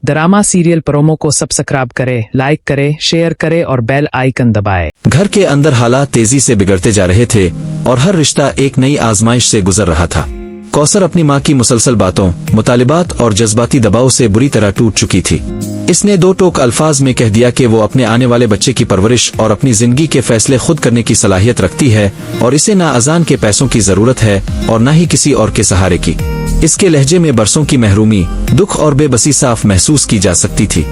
Drama serial promo को subscribe करें, like करें, शेयर करें और बेल आइकन दबाएं। घर के अंदर हालात तेजी से बिगड़ते जा रहे थे और हर रिश्ता एक नई आजमाइश से गुजर रहा था। कौसर अपनी माँ की मुसलसल बातों, मुतालिबात और जज्बाती दबाव से बुरी तरह टूट चुकी थी। इसने दो टोक अल्फाज में कह दिया कि वो अपने आने वाले बच्चे की परवरिश और अपनी जिंदगी के फैसले खुद करने की सलाहियत रखती है और इसे ना अजान के पैसों की जरूरत है और न ही किसी और के सहारे की। इसके लहजे में बरसों की महरूमी, दुख और बेबसी साफ महसूस की जा सकती थी।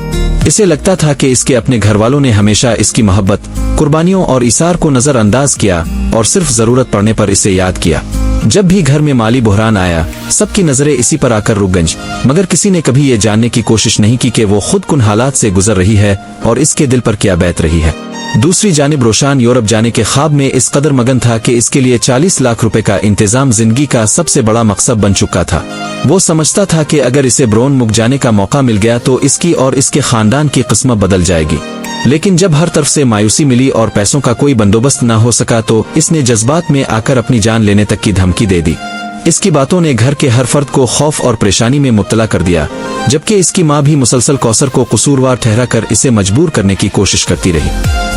इसे लगता था कि इसके अपने घर वालों ने हमेशा इसकी मोहब्बत, कुर्बानियों और इसार को नजरअंदाज किया और सिर्फ जरूरत पड़ने पर इसे याद किया। जब भी घर में माली बुहरान आया, सबकी नजरें इसी पर आकर रुक गईं, मगर किसी ने कभी ये जानने की कोशिश नहीं की कि वो खुद कुन हालात से गुजर रही है और इसके दिल पर क्या बैठ रही है। दूसरी जानिब रोशान यूरोप जाने के ख्वाब में इस कदर मगन था कि इसके लिए 40 लाख रुपए का इंतजाम जिंदगी का सबसे बड़ा मकसद बन चुका था। वो समझता था कि अगर इसे ब्रोन मुक जाने का मौका मिल गया तो इसकी और इसके खानदान की किस्मत बदल जाएगी। लेकिन जब हर तरफ से मायूसी मिली और पैसों का कोई बंदोबस्त न हो सका तो इसने जज्बात में आकर अपनी जान लेने तक की धमकी दे दी। इसकी बातों ने घर के हर फर्द को खौफ और परेशानी में मुब्तला कर दिया, जबकि इसकी माँ भी मुसलसल कौसर को कसूरवार ठहराकर इसे मजबूर करने की कोशिश करती रही।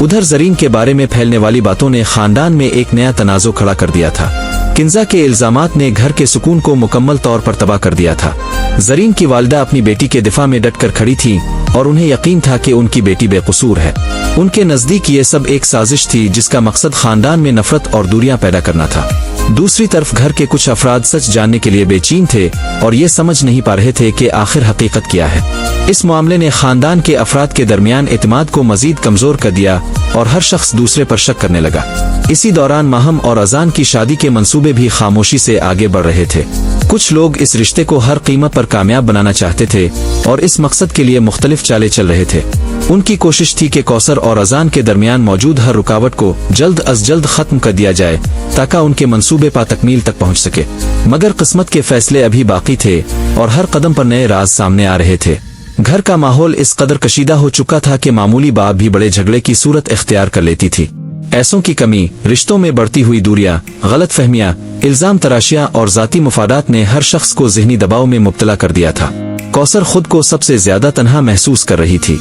उधर जरीन के बारे में फैलने वाली बातों ने खानदान में एक नया तनाज़ो खड़ा कर दिया था। किंजा के इल्जामात ने घर के सुकून को मुकम्मल तौर पर तबाह कर दिया था। जरीन की वालिदा अपनी बेटी के दिफा में डट कर खड़ी थी और उन्हें यकीन था कि उनकी बेटी बेकसूर है। उनके नजदीक ये सब एक साजिश थी जिसका मकसद खानदान में नफरत और दूरियां पैदा करना था। दूसरी तरफ घर के कुछ अफराद सच जानने के लिए बेचैन थे और ये समझ नहीं पा रहे थे कि आखिर हकीकत क्या है। इस मामले ने खानदान के अफराद के दरमियान एतमाद को मजीद कमजोर कर दिया और हर शख्स दूसरे पर शक करने लगा। इसी दौरान माहम और अजान की शादी के मंसूबे भी खामोशी से आगे बढ़ रहे थे। कुछ लोग इस रिश्ते को हर कीमत पर कामयाब बनाना चाहते थे और इस मकसद के लिए मुख्तलिफ चालें चल रहे थे। उनकी कोशिश थी कि कौसर और अजान के दरमियान मौजूद हर रुकावट को जल्द अज जल्द खत्म कर दिया जाए ताकि उनके मंसूबे पा तकमील तक पहुंच सके। मगर किस्मत के फैसले अभी बाकी थे और हर कदम पर नए राज सामने आ रहे थे। घर का माहौल इस कदर कशीदा हो चुका था कि मामूली बात भी बड़े झगड़े की सूरत इख्तियार कर लेती थी। पैसों की कमी, रिश्तों में बढ़ती हुई दूरियां, गलत फहमियां, इल्जाम तराशियां और जाती मुफादात ने हर शख्स को ज़हनी दबाव में मुब्तला कर दिया था। कौसर खुद को सबसे ज्यादा तन्हा महसूस कर रही थी।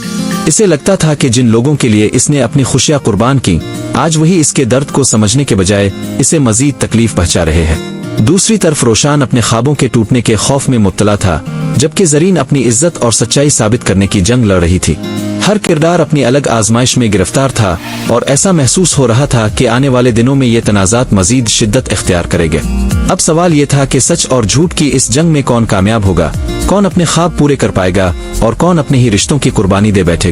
इसे लगता था कि जिन लोगों के लिए इसने अपनी खुशियां कुर्बान की, आज वही इसके दर्द को समझने के बजाय इसे मजीद तकलीफ पहुंचा रहे हैं। दूसरी तरफ रोशान अपने ख्वाबों के टूटने के खौफ में मुब्तला था, जबकि जरीन अपनी इज्जत और सच्चाई साबित करने की जंग लड़ रही थी। हर किरदार अपनी अलग आजमाइश में गिरफ्तार था और ऐसा महसूस हो रहा था कि आने वाले दिनों में ये तनाज़ात मजीद शिद्दत इख्तियार करेंगे। अब सवाल ये था कि सच और झूठ की इस जंग में कौन कामयाब होगा, कौन अपने ख्वाब पूरे कर पाएगा और कौन अपने ही रिश्तों की कुर्बानी दे बैठेगा।